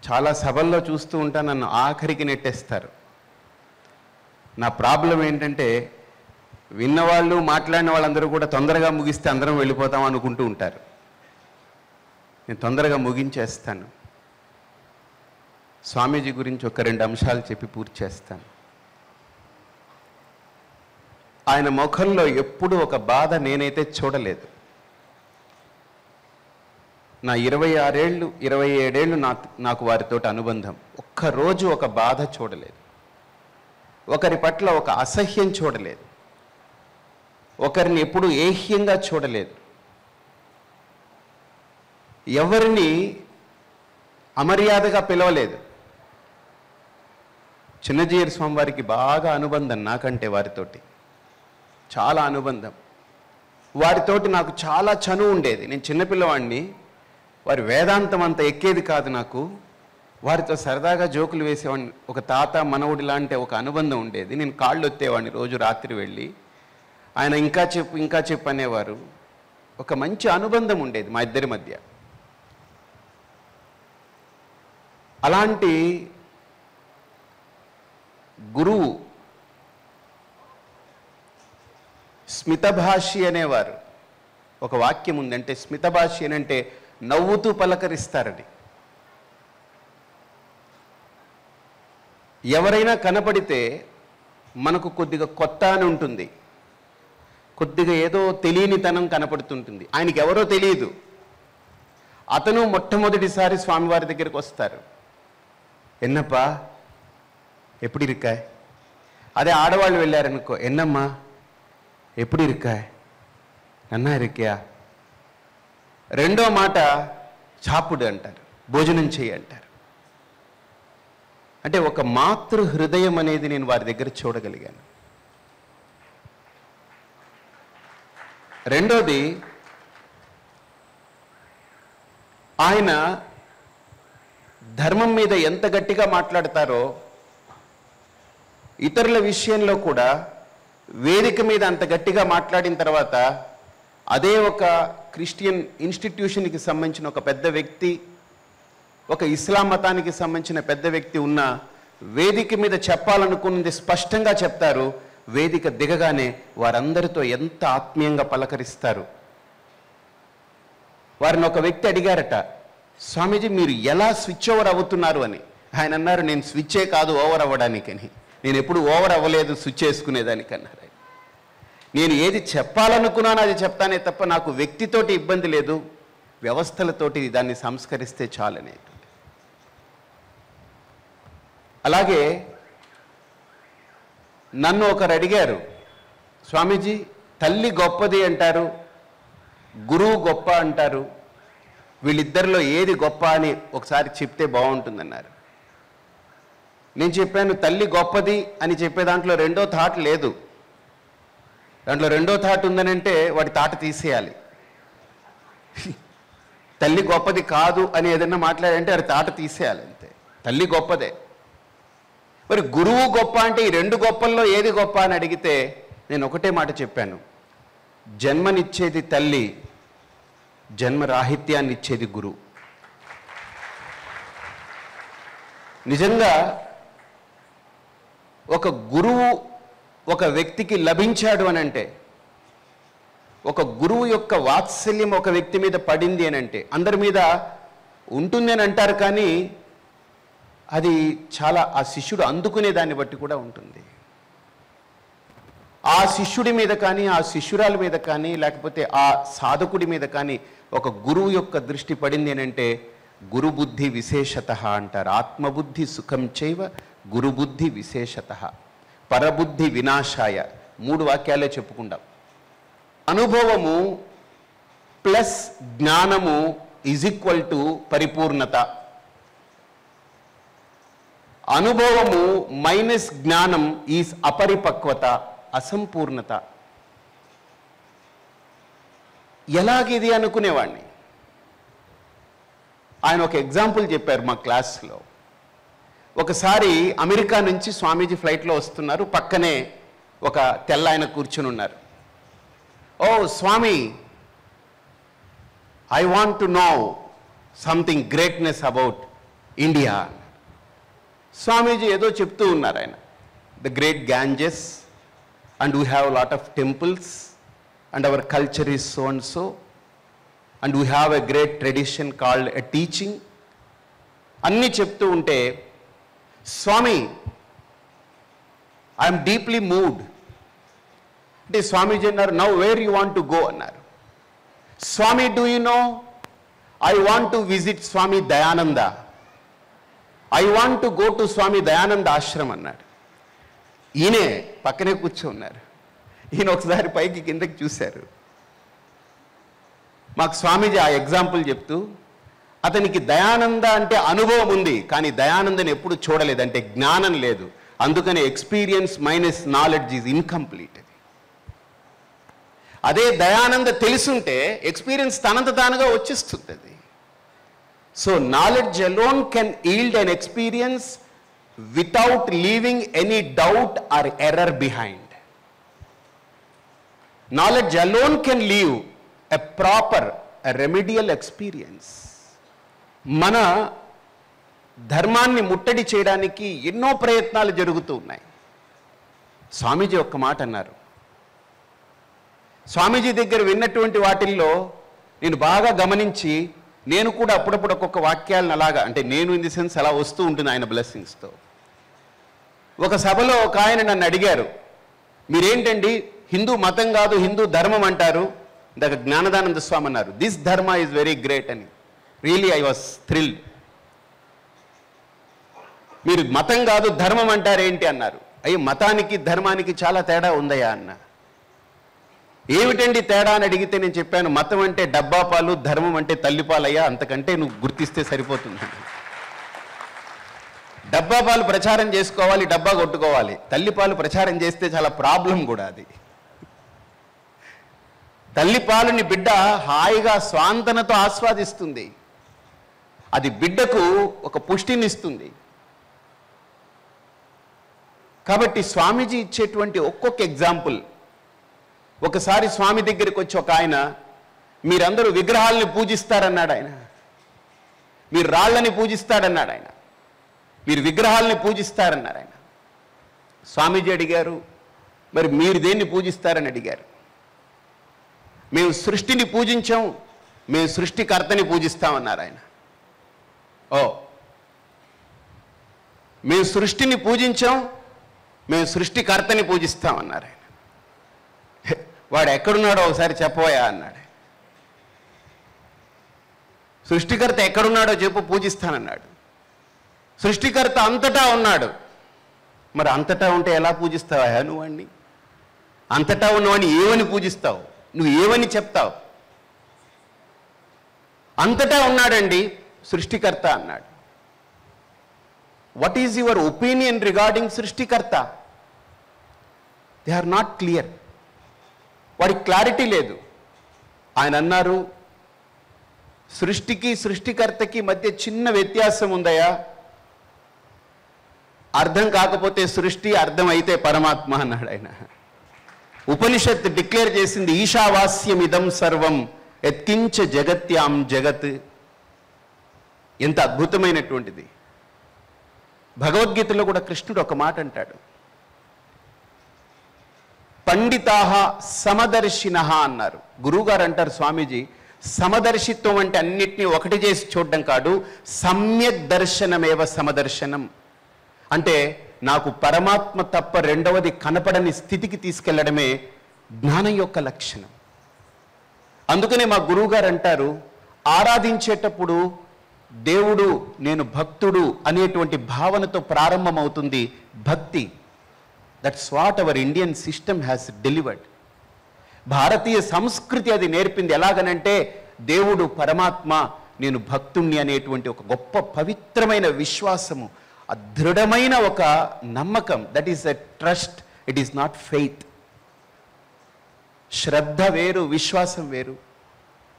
చాలా సభల్లో చూస్తూ ఉంటా, నన్ను ఆఖరికి నెట్టేస్తారు. నా ప్రాబ్లం ఏంటంటే, విన్నవాళ్ళు మాట్లాడిన వాళ్ళందరూ కూడా తొందరగా ముగిస్తే అందరం వెళ్ళిపోతాం అనుకుంటూ ఉంటారు. నేను తొందరగా ముగించేస్తాను. స్వామీజీ గురించి ఒక 2 అంశాలు చెప్పి పూర్తి చేస్తాను. ఆయన ముఖంలో ఎప్పుడూ ఒక బాధ నేనైతే చూడలేదు. నా 26 ఏళ్ళు 27 ఏళ్ళు నాకు వారితో అనుబంధం. ఒక్కరోజు ఒక బాధ చూడలేదు, ఒకరి పట్ల ఒక అసహ్యం చూడలేదు, ఒకరిని ఎప్పుడు ఏహ్యంగా చూడలేదు, ఎవరిని అమర్యాదగా పిలవలేదు. చిన్నజీయర్ స్వామి వారికి బాగా అనుబంధం నాకంటే, వారితోటి చాలా అనుబంధం. వారితోటి నాకు చాలా చనువు ఉండేది. నేను చిన్నపిల్లవాడిని, వారి వేదాంతం అంత ఎక్కేది కాదు నాకు. వారితో సరదాగా జోకులు వేసేవాడిని. ఒక తాత మనవుడి లాంటి ఒక అనుబంధం ఉండేది. నేను కాళ్ళు ఒత్తేవాడిని రోజు రాత్రి వెళ్ళి. ఆయన ఇంకా చెప్పు అనేవారు. ఒక మంచి అనుబంధం ఉండేది మా ఇద్దరి మధ్య. అలాంటి గురువు స్మితభాషి అనేవారు. ఒక వాక్యం ఉందంటే, స్మితభాషి అని అంటే నవ్వుతూ పలకరిస్తారని. ఎవరైనా కనపడితే మనకు కొద్దిగా కొత్త అని ఉంటుంది, కొద్దిగా ఏదో తెలియనితనం కనపడుతుంటుంది. ఆయనకి ఎవరో తెలియదు. అతను మొట్టమొదటిసారి స్వామివారి దగ్గరికి వస్తారు. ఎన్నప్పా ఎప్పుడు ఇరుక్కాయ్? అదే ఆడవాళ్ళు వెళ్ళారనుకో, ఎన్నమ్మా ఎప్పుడు ఇరుక్కాయ్, అన్నా ఇరుక్యా. రెండో మాట చాపుడు అంటారు, భోజనం చేయి అంటారు. అంటే ఒక మాతృ హృదయం అనేది నేను వారి దగ్గర చూడగలిగాను. రెండోది, ఆయన ధర్మం మీద ఎంత గట్టిగా మాట్లాడతారో, ఇతరుల విషయంలో కూడా వేదిక మీద అంత గట్టిగా మాట్లాడిన తర్వాత, అదే ఒక క్రిస్టియన్ ఇన్స్టిట్యూషన్కి సంబంధించిన ఒక పెద్ద వ్యక్తి, ఒక ఇస్లాం మతానికి సంబంధించిన పెద్ద వ్యక్తి ఉన్న వేదిక మీద చెప్పాలనుకున్నది స్పష్టంగా చెప్తారు. వేదిక దిగగానే వారందరితో ఎంత ఆత్మీయంగా పలకరిస్తారు. వారిని ఒక వ్యక్తి అడిగారట, స్వామీజీ మీరు ఎలా స్విచ్ ఓవర్ అవుతున్నారు అని. ఆయన అన్నారు, నేను స్విచ్చే కాదు ఓవర్ అవ్వడానికని, నేను ఎప్పుడు ఓవర్ అవ్వలేదు స్విచ్ వేసుకునేదానికి అన్నారు. నేను ఏది చెప్పాలనుకున్నానో అది చెప్తానే తప్ప నాకు వ్యక్తితోటి ఇబ్బంది లేదు, వ్యవస్థలతోటి దాన్ని సంస్కరిస్తే చాలనేది. అలాగే నన్ను ఒకరు అడిగారు, స్వామీజీ తల్లి గొప్పది అంటారు, గురువు గొప్ప అంటారు, వీళ్ళిద్దరిలో ఏది గొప్ప అని ఒకసారి చెప్తే బాగుంటుందన్నారు. నేను చెప్పాను, తల్లి గొప్పది అని చెప్పే దాంట్లో రెండో థాట్ లేదు. దాంట్లో రెండో థాట్ ఉందనంటే వాడి తాట తీసేయాలి. తల్లి గొప్పది కాదు అని ఏదైనా మాట్లాడంటే అది తాట తీసేయాలి అంతే. తల్లి గొప్పదే. మరి గురువు గొప్ప అంటే ఈ రెండు గొప్పల్లో ఏది గొప్ప అని అడిగితే నేను ఒకటే మాట చెప్పాను, జన్మనిచ్చేది తల్లి, జన్మరాహిత్యాన్ని ఇచ్చేది గురువు. నిజంగా ఒక గురువు ఒక వ్యక్తికి లభించాడు అని అంటే ఒక గురువు యొక్క వాత్సల్యం ఒక వ్యక్తి మీద పడింది అని అంటే, అందరి మీద ఉంటుంది అని అంటారు కానీ అది చాలా ఆ శిష్యుడు అందుకునే దాన్ని బట్టి కూడా ఉంటుంది. ఆ శిష్యుడి మీద కానీ, ఆ శిష్యురాల మీద కానీ, లేకపోతే ఆ సాధకుడి మీద కానీ ఒక గురువు యొక్క దృష్టి పడింది అని అంటే గురుబుద్ధి విశేషత అంటారు. ఆత్మబుద్ధి సుఖం చైవ గురుబుద్ధి విశేషత పరబుద్ధి వినాశాయ. 3 వాక్యాలే చెప్పుకుందాం. అనుభవము ప్లస్ జ్ఞానము ఈజ్ ఈక్వల్ టు పరిపూర్ణత. అనుభవము మైనస్ జ్ఞానం ఈజ్ అపరిపక్వత, అసంపూర్ణత. ఎలాగిది అనుకునేవాడిని. ఆయన ఒక ఎగ్జాంపుల్ చెప్పారు మా క్లాస్లో. ఒకసారి అమెరికా నుంచి స్వామీజీ ఫ్లైట్లో వస్తున్నారు. పక్కనే ఒక తెల్ల ఆయన కూర్చుని ఉన్నారు. Oh Swami, I want to know something greatness about India. Swamiji ఏదో చెప్తూ ఉన్నారు. ఆయన the great Ganges and we have lot of temples and our culture is so and so and we have a great tradition called a teaching. అన్నీ చెప్తూ ఉంటే, స్వామి I'm deeply moved అంటే స్వామీజీ అన్నారు, now where you want to go అన్నారు. Swami, do you know I want to visit Swami Dayananda. I want to go to Swami Dayananda ఆశ్రమం అన్నాడు. ఈయనే పక్కనే కూర్చోన్నారు. ఈయన ఒకసారి పైకి కిందకి చూశారు. మాకు స్వామీజీ ఆ ఎగ్జాంపుల్ చెప్తూ, అతనికి దయానంద అంటే అనుభవం ఉంది కానీ దయానందని ఎప్పుడు చూడలేదు, అంటే జ్ఞానం లేదు. అందుకని experience minus knowledge is incomplete. అదే దయానంద తెలుసుంటే ఎక్స్పీరియన్స్ తనంత తానుగా వచ్చేస్తుంది అది. So knowledge alone can yield an experience without leaving any doubt or error behind. Knowledge alone can leave a proper remedial experience. మన ధర్మాన్ని ముట్టడి చేయడానికి ఎన్నో ప్రయత్నాలు జరుగుతూ ఉన్నాయి. స్వామీజీ ఒక్క మాట అన్నారు. స్వామీజీ దగ్గర విన్నటువంటి వాటిల్లో నేను బాగా గమనించి, నేను కూడా అప్పుడప్పుడు ఒక్కొక్క వాక్యాలను అలాగా, అంటే నేను ఇన్ ది సెన్స్ అలా వస్తూ ఉంటుంది ఆయన బ్లెస్సింగ్స్తో. ఒక సభలో ఒక ఆయన నన్ను అడిగారు, మీరేంటండి హిందూ మతం కాదు హిందూ ధర్మం అంటారు. ఇందాక జ్ఞానదానంద స్వామి అన్నారు, దిస్ ధర్మ ఈజ్ వెరీ గ్రేట్ అని. Really I was thrilled. మీరు మతం కాదు ధర్మం అంటారేంటి అన్నారు. అయ్యో, మతానికి ధర్మానికి చాలా తేడా ఉందయ్యా అన్న. ఏమిటండి తేడా అని అడిగితే నేను చెప్పాను, మతం అంటే డబ్బా పాలు, ధర్మం అంటే తల్లిపాలయ్యా, అంతకంటే నువ్వు గుర్తిస్తే సరిపోతుంది. డబ్బా పాలు ప్రచారం చేసుకోవాలి, డబ్బా కొట్టుకోవాలి. తల్లిపాలు ప్రచారం చేస్తే చాలా ప్రాబ్లం కూడా అది. తల్లిపాలుని బిడ్డ హాయిగా స్వాంతనతో ఆస్వాదిస్తుంది. అది బిడ్డకు ఒక పుష్టినిస్తుంది. కాబట్టి స్వామీజీ ఇచ్చేటువంటి ఒక్కొక్క ఎగ్జాంపుల్. ఒకసారి స్వామి దగ్గరికి వచ్చి ఒక ఆయన, మీరందరూ విగ్రహాలని పూజిస్తారన్నాడు ఆయన. మీరు రాళ్ళని పూజిస్తాడన్నాడు ఆయన. మీరు విగ్రహాలని పూజిస్తారన్నారు ఆయన. స్వామీజీ అడిగారు, మరి మీరు దేన్ని పూజిస్తారని అడిగారు. మేము సృష్టిని పూజించాం, మేము సృష్టికర్తని పూజిస్తామన్నారు ఆయన. ఓ, మేము సృష్టిని పూజించాం, మేము సృష్టికర్తని పూజిస్తామన్నారు ఆయన. వాడు ఎక్కడున్నాడో ఒకసారి చెప్పవయా అన్నాడు. సృష్టికర్త ఎక్కడున్నాడో చెప్పు, పూజిస్తానన్నాడు. సృష్టికర్త అంతటా ఉన్నాడు. మరి అంతటా ఉంటే ఎలా పూజిస్తావా నువ్వు అన్ని? అంతటా ఉన్నవాడిని ఏమని పూజిస్తావు? నువ్వు ఏమని చెప్తావు? అంతటా ఉన్నాడండి సృష్టికర్త అన్నాడు. What is your opinion regarding సృష్టికర్త? They are not clear. వాడికి క్లారిటీ లేదు. ఆయన అన్నారు, సృష్టికి సృష్టికర్తకి మధ్య చిన్న వ్యత్యాసం ఉందయా. అర్థం కాకపోతే సృష్టి, అర్థం అయితే పరమాత్మ అన్నాడు ఆయన. ఉపనిషత్ డిక్లేర్ చేసింది, ఈశావాస్యం ఇదం సర్వం యత్కించ జగత్యాం జగత్. ఎంత అద్భుతమైనటువంటిది. భగవద్గీతలో కూడా కృష్ణుడు ఒక మాట అంటాడు, పండితాహ సమదర్శినః అన్నారు. గురువుగారు అంటారు స్వామీజీ, సమదర్శిత్వం అంటే అన్నిటినీ ఒకటి చేసి చూడడం కాదు, సమ్యక్ దర్శనమేవ సమదర్శనం. అంటే నాకు పరమాత్మ తప్ప రెండవది కనపడని స్థితికి తీసుకెళ్లడమే జ్ఞానం యొక్క లక్షణం. అందుకనే మా గురువుగారు అంటారు, ఆరాధించేటప్పుడు దేవుడు నేను భక్తుడు అనేటువంటి భావనతో ప్రారంభమవుతుంది భక్తి. That's what our Indian system has delivered. భారతీయ సంస్కృతి అది నేర్పింది. ఎలాగనంటే దేవుడు పరమాత్మ, నేను భక్తుణ్ణి అనేటువంటి ఒక గొప్ప పవిత్రమైన విశ్వాసము, దృఢమైన ఒక నమ్మకం. That is a trust, it is not faith. శ్రద్ధ వేరు, విశ్వాసం వేరు.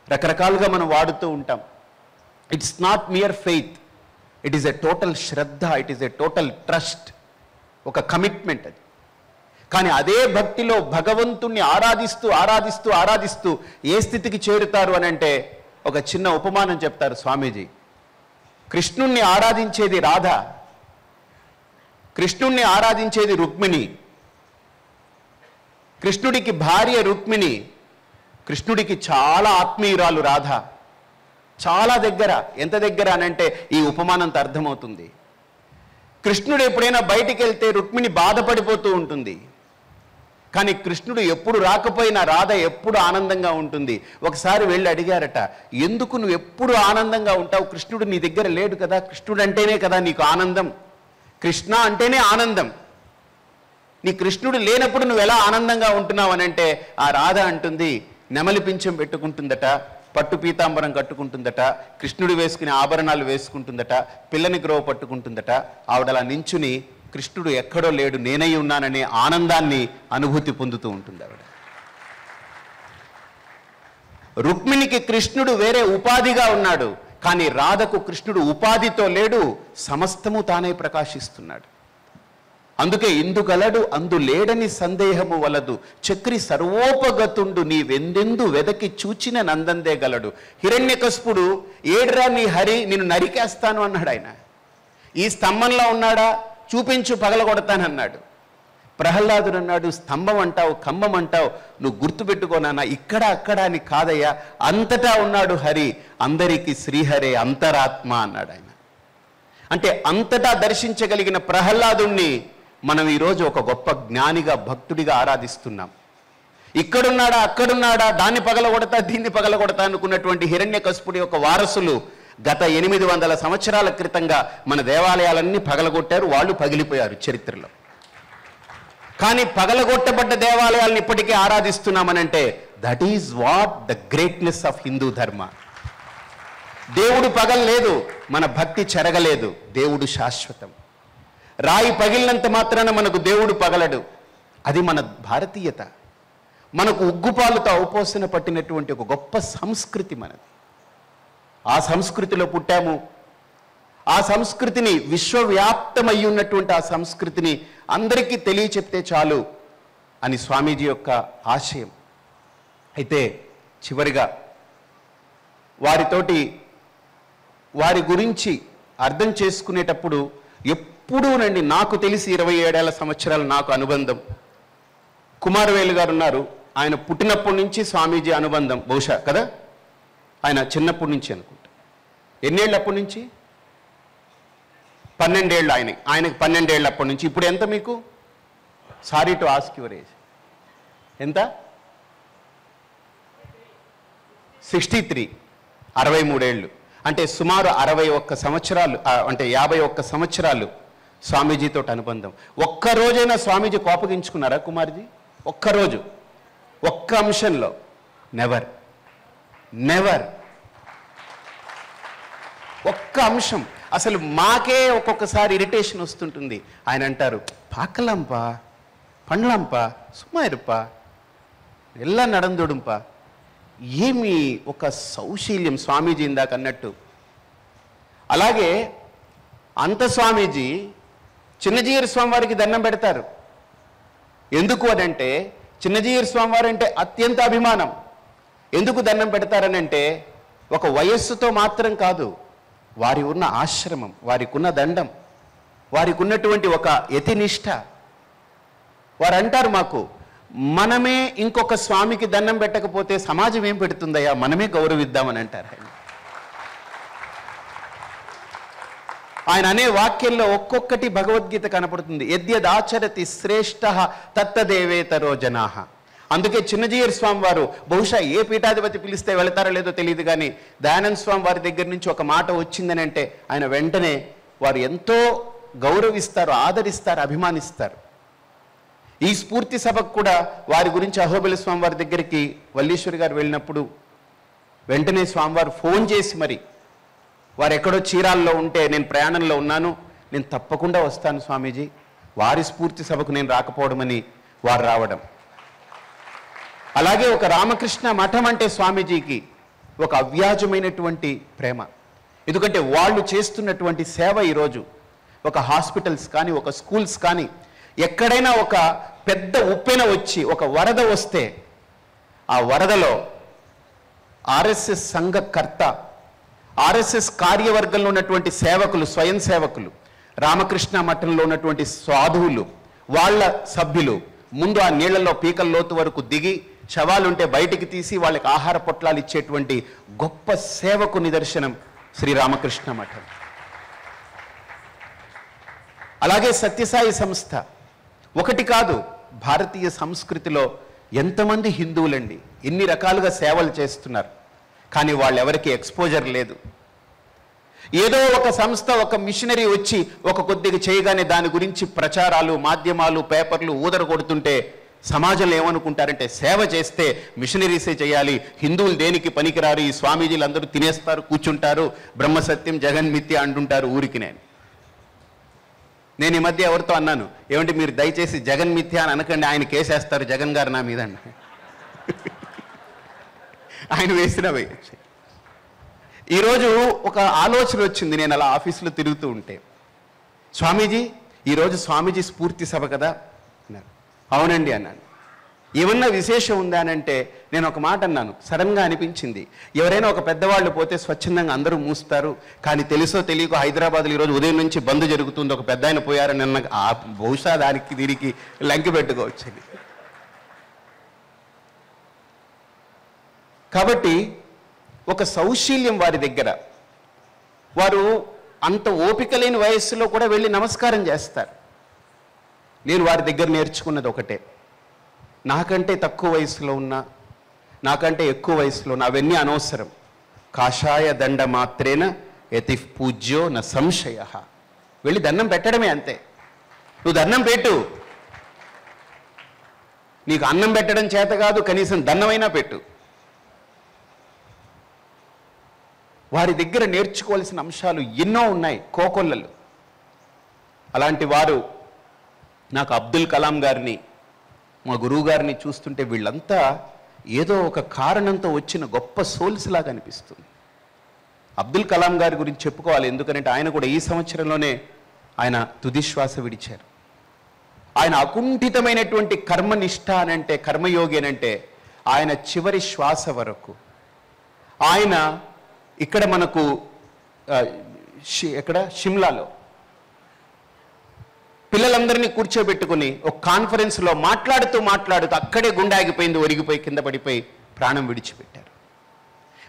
రకరకాలుగా మనం వాడుతూ ఉంటాం. It's not mere faith, it is a total శ్రద్ధ, it is a total trust, ఒక కమిట్మెంట్ అది. కానీ అదే భక్తిలో భగవంతుణ్ణి ఆరాధిస్తూ ఆరాధిస్తూ ఆరాధిస్తూ ఏ స్థితికి చేరుతారు అని అంటే ఒక చిన్న ఉపమానం చెప్తారు స్వామీజీ. కృష్ణుణ్ణి ఆరాధించేది రాధ, కృష్ణుణ్ణి ఆరాధించేది రుక్మిణి. కృష్ణుడికి భార్య రుక్మిణి, కృష్ణుడికి చాలా ఆత్మీయురాలు రాధ. చాలా దగ్గర. ఎంత దగ్గర అనంటే ఈ ఉపమానంతో అర్థమవుతుంది. కృష్ణుడు ఎప్పుడైనా బయటికి వెళ్తే రుక్మిణి బాధపడిపోతూ ఉంటుంది. కానీ కృష్ణుడు ఎప్పుడు రాకపోయినా రాధ ఎప్పుడు ఆనందంగా ఉంటుంది. ఒకసారి వెళ్ళి అడిగారట, ఎందుకు నువ్వు ఎప్పుడు ఆనందంగా ఉంటావు? కృష్ణుడు నీ దగ్గర లేడు కదా, కృష్ణుడు అంటేనే కదా నీకు ఆనందం, కృష్ణ అంటేనే ఆనందం. నీ కృష్ణుడు లేనప్పుడు నువ్వు ఎలా ఆనందంగా ఉంటున్నావు అని అంటే ఆ రాధ అంటుంది, నెమలి పింఛం పెట్టుకుంటుందట, పట్టు పీతాంబరం కట్టుకుంటుందట, కృష్ణుడు వేసుకునే ఆభరణాలు వేసుకుంటుందట, పిల్లని గ్రోవ పట్టుకుంటుందట. ఆవిడలా నించుని కృష్ణుడు ఎక్కడో లేడు, నేనై ఉన్నాననే ఆనందాన్ని అనుభూతి పొందుతూ ఉంటుంది ఆవిడ. రుక్మిణికి కృష్ణుడు వేరే ఉపాధిగా ఉన్నాడు, కానీ రాధకు కృష్ణుడు ఉపాధితో లేడు, సమస్తము తానే ప్రకాశిస్తున్నాడు. అందుకే ఇందుగలడు అందు లేడని సందేహము వలదు, చక్రి సర్వోపగతుండు నీవెందెందు వెదకి చూచిన నందందే గలడు. హిరణ్యకశిపుడు, ఏడ్రా నీ హరి, నిన్ను నరికేస్తాను అన్నాడు ఆయన. ఈ స్తంభంలో ఉన్నాడా, చూపించు పగలగొడతానన్నాడు. ప్రహ్లాదుడు అన్నాడు, స్తంభం అంటావు, ఖమ్మం అంటావు, నువ్వు గుర్తుపెట్టుకోనన్నా, ఇక్కడ అక్కడ అని కాదయ్యా, అంతటా ఉన్నాడు హరి, అందరికీ శ్రీహరే అంతరాత్మ అన్నాడు ఆయన. అంటే అంతటా దర్శించగలిగిన ప్రహ్లాదుణ్ణి మనం ఈరోజు ఒక గొప్ప జ్ఞానిగా, భక్తుడిగా ఆరాధిస్తున్నాం. ఇక్కడున్నాడా అక్కడున్నాడా, దాన్ని పగలగొడతా దీన్ని పగలగొడతా అనుకున్నటువంటి హిరణ్యకశిపుడి యొక్క వారసులు గత 800 సంవత్సరాల క్రితంగా మన దేవాలయాలన్నీ పగలగొట్టారు, వాళ్ళు పగిలిపోయారు చరిత్రలో. కానీ పగలగొట్టబడ్డ దేవాలయాలను ఇప్పటికీ ఆరాధిస్తున్నామనంటే that is what the greatness of Hindu dharma. దేవుడు పగలలేదు, మన భక్తి చెరగలేదు, దేవుడు శాశ్వతం. రాయి పగిలినంత మాత్రాన మనకు దేవుడు పగలడు. అది మన భారతీయత. మనకు ఉగ్గుపాలుతో ఔపోసన పట్టినటువంటి ఒక గొప్ప సంస్కృతి మనది. ఆ సంస్కృతిలో పుట్టాము. ఆ సంస్కృతిని, విశ్వవ్యాప్తమై ఉన్నటువంటి ఆ సంస్కృతిని అందరికీ తెలియచెప్తే చాలు అని స్వామీజీ యొక్క ఆశయం. అయితే చివరిగా వారి గురించి అర్థం చేసుకునేటప్పుడు ఎప్పుడూ నాకు తెలిసి 27 సంవత్సరాలు నాకు అనుబంధం. కుమారవేలు గారు ఉన్నారు, ఆయన పుట్టినప్పటి నుంచి స్వామీజీ అనుబంధం బహుశా కదా, ఆయన చిన్నప్పటి నుంచి అనుకుంటా. ఎన్నేళ్ళు అప్పటి నుంచి? 12 ఏళ్ళు. ఆయనకి 12 ఏళ్ళు అప్పటి నుంచి. ఇప్పుడు ఎంత మీకు? Sorry to ask your age. ఎంత? 63. 63 ఏళ్ళు. అంటే సుమారు 61 సంవత్సరాలు, అంటే 51 సంవత్సరాలు స్వామీజీతో అనుబంధం. ఒక్కరోజైనా స్వామీజీ కోపగించుకున్నారా కుమార్జీ? ఒక్కరోజు, ఒక్క అంశంలో? Never, never. ఒక్క అంశం. అసలు మాకే ఒక్కొక్కసారి ఇరిటేషన్ వస్తుంటుంది. ఆయన అంటారు, పాకలంపా పండ్లంపా సుమ్మా ఇరుపా ఎల్లా నడందుడుంపా. ఏమి ఒక సౌశీల్యం స్వామీజీ ఇందాక అన్నట్టు. అలాగే అంత స్వామీజీ చిన్నజీయర్ స్వామివారికి దండం పెడతారు. ఎందుకు అనంటే చిన్నజీయర్ స్వామివారు అంటే అత్యంత అభిమానం. ఎందుకు దండం పెడతారనంటే ఒక వయస్సుతో మాత్రం కాదు, వారి ఉన్న ఆశ్రమం, వారికి ఉన్న దండం, వారికి ఉన్నటువంటి ఒక యతినిష్ట. వారు అంటారు, మనమే ఇంకొక స్వామికి దండం పెట్టకపోతే సమాజం ఏం పెడుతుందయ్యా, మనమే గౌరవిద్దామని అంటారు ఆయన. ఆయన అనే వాక్యంలో ఒక్కొక్కటి భగవద్గీత కనపడుతుంది. యద్యదాచరతి శ్రేష్ఠ తత్తదేవేతరో జనాహ. అందుకే చిన్నజీయర్ స్వామి వారు బహుశా ఏ పీఠాధిపతి పిలిస్తే వెళతారో లేదో తెలియదు, కానీ దయానంద స్వామి వారి దగ్గర నుంచి ఒక మాట వచ్చిందని అంటే ఆయన వెంటనే వారు ఎంతో గౌరవిస్తారు, ఆదరిస్తారు, అభిమానిస్తారు. ఈ స్ఫూర్తి సభకు కూడా వారి గురించి అహోబిల స్వామి వారి దగ్గరికి వల్లీశ్వరి గారు వెళ్ళినప్పుడు వెంటనే స్వామివారు ఫోన్ చేసి మరి వారు ఎక్కడో చీరాల్లో ఉంటే నేను ప్రయాణంలో ఉన్నాను, నేను తప్పకుండా వస్తాను స్వామీజీ, వారి స్ఫూర్తి సభకు నేను రాకపోవడమని వారు రావడం. అలాగే ఒక రామకృష్ణ మఠం అంటే స్వామీజీకి ఒక అవ్యాజమైనటువంటి ప్రేమ. ఎందుకంటే వాళ్ళు చేస్తున్నటువంటి సేవ ఈరోజు ఒక హాస్పిటల్స్ కానీ ఒక స్కూల్స్ కానీ ఎక్కడైనా ఒక పెద్ద ఉప్పెన వచ్చి ఒక వరద వస్తే ఆ వరదలో ఆర్ఎస్ఎస్ సంఘకర్త, ఆర్ఎస్ఎస్ కార్యవర్గంలో ఉన్నటువంటి సేవకులు, స్వయం సేవకులు, రామకృష్ణ మఠంలో ఉన్నటువంటి సాధువులు, వాళ్ళ సభ్యులు ముందు ఆ నీళ్లలో పీకల లోతు వరకు దిగి శవాలుంటే బయటికి తీసి వాళ్ళకి ఆహార పొట్లాలు ఇచ్చేటువంటి గొప్ప సేవకు నిదర్శనం శ్రీరామకృష్ణ మఠం. అలాగే సత్యసాయి సంస్థ ఒకటి కాదు, భారతీయ సంస్కృతిలో ఎంతమంది హిందువులండి ఎన్ని రకాలుగా సేవలు చేస్తున్నారు, కానీ వాళ్ళెవరికి ఎక్స్పోజర్ లేదు. ఏదో ఒక సంస్థ, ఒక మిషనరీ వచ్చి ఒక కొద్దిగా చేయగానే దాని గురించి ప్రచారాలు, మాధ్యమాలు, పేపర్లు ఊదర కొడుతుంటే సమాజంలో ఏమనుకుంటారంటే సేవ చేస్తే మిషనరీసే చేయాలి, హిందువులు దేనికి పనికిరారు, ఈ స్వామీజీలు అందరూ తినేస్తారు, కూర్చుంటారు, బ్రహ్మసత్యం జగన్మిథ్య అంటుంటారు ఊరికి. నేను ఈ మధ్య ఎవరితో అన్నాను, ఏమంటే మీరు దయచేసి జగన్మిథ్య అని అనకండి, ఆయన కేసేస్తారు జగన్ గారు నా మీద అండి. ఆయన వేసిన వేయచ్చు. ఈరోజు ఒక ఆలోచన వచ్చింది, నేను అలా ఆఫీసులో తిరుగుతూ ఉంటే, స్వామీజీ ఈరోజు స్వామీజీ స్ఫూర్తి సభ కదా అన్నారు. అవునండి అన్నాను. ఏమన్నా విశేషం ఉందా అని అంటే నేను ఒక మాట అన్నాను, సడన్గా అనిపించింది, ఎవరైనా ఒక పెద్దవాళ్ళు పోతే స్వచ్ఛందంగా అందరూ మూస్తారు, కానీ తెలుసో తెలియకో హైదరాబాద్లో ఈరోజు ఉదయం నుంచి బంద్ జరుగుతుంది, ఒక పెద్ద ఆయన పోయారని అన్న బహుశా దానికి దీనికి లంకి పెట్టుకోవచ్చండి. కాబట్టి ఒక సౌశీల్యం వారి దగ్గర, వారు అంత ఓపిక లేని వయస్సులో కూడా వెళ్ళి నమస్కారం చేస్తారు. నేను వారి దగ్గర నేర్చుకున్నది ఒకటే, నాకంటే తక్కువ వయసులో ఉన్నా, నాకంటే ఎక్కువ వయసులో ఉన్నా అవన్నీ అనవసరం. కాషాయ దండ మాత్రేన యతి పూజ్యో న సంశయ. వెళ్ళి దండం పెట్టడమే అంతే. నువ్వు దండం పెట్టు, నీకు అన్నం పెట్టడం చేత కాదు, కనీసం దండమైనా పెట్టు. వారి దగ్గర నేర్చుకోవాల్సిన అంశాలు ఎన్నో ఉన్నాయి, కోకొల్లలు. అలాంటి వారు నాకు అబ్దుల్ కలాం గారిని, మా గురువు గారిని చూస్తుంటే వీళ్ళంతా ఏదో ఒక కారణంతో వచ్చిన గొప్ప సోల్స్ లాగా అనిపిస్తుంది. అబ్దుల్ కలాం గారి గురించి చెప్పుకోవాలి, ఎందుకంటే ఆయన కూడా ఈ సంవత్సరంలోనే ఆయన తుదిశ్వాస విడిచారు. ఆయన అకుంఠితమైనటువంటి కర్మనిష్ట అనంటే, కర్మయోగి అనంటే ఆయన చివరి శ్వాస వరకు. ఆయన ఇక్కడ మనకు ఎక్కడ షిమ్లాలో పిల్లలందరినీ కూర్చోబెట్టుకుని ఒక కాన్ఫరెన్స్లో మాట్లాడుతూ అక్కడే గుండె ఆగిపోయింది, ఒరిగిపోయి కింద పడిపోయి ప్రాణం విడిచిపెట్టారు.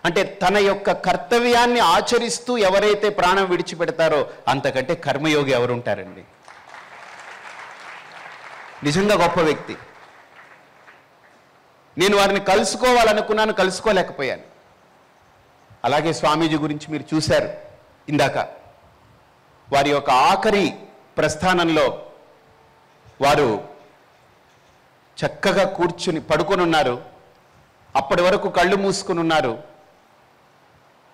అంటే తన యొక్క కర్తవ్యాన్ని ఆచరిస్తూ ఎవరైతే ప్రాణం విడిచిపెడతారో అంతకంటే కర్మయోగి ఎవరుంటారండి. నిజంగా గొప్ప వ్యక్తి. నేను వారిని కలుసుకోవాలనుకున్నాను, కలుసుకోలేకపోయాను. అలాగే స్వామీజీ గురించి మీరు చూశారు ఇందాక, వారి యొక్క ఆఖరి ప్రస్థానంలో వారు చక్కగా కూర్చుని పడుకొని ఉన్నారు. అప్పటి వరకు కళ్ళు మూసుకుని ఉన్నారు.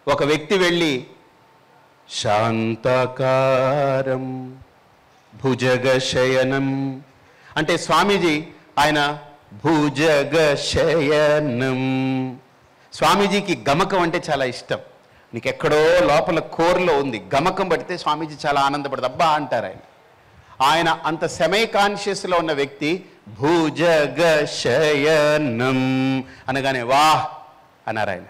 ఒక వ్యక్తి వెళ్ళి శాంతాకారం భుజగశయనం అంటే స్వామీజీ ఆయన భుజగశయనం. స్వామీజీకి గమకం అంటే చాలా ఇష్టం. నీకు ఎక్కడో లోపల కోర్లో ఉంది, గమకం పడితే స్వామీజీ చాలా ఆనందపడదు, అబ్బా అంటారు ఆయన. ఆయన అంత సెమై కాన్షియస్లో ఉన్న వ్యక్తి భుజగశయనం అనగానే వాహ్ అన్నారు ఆయన.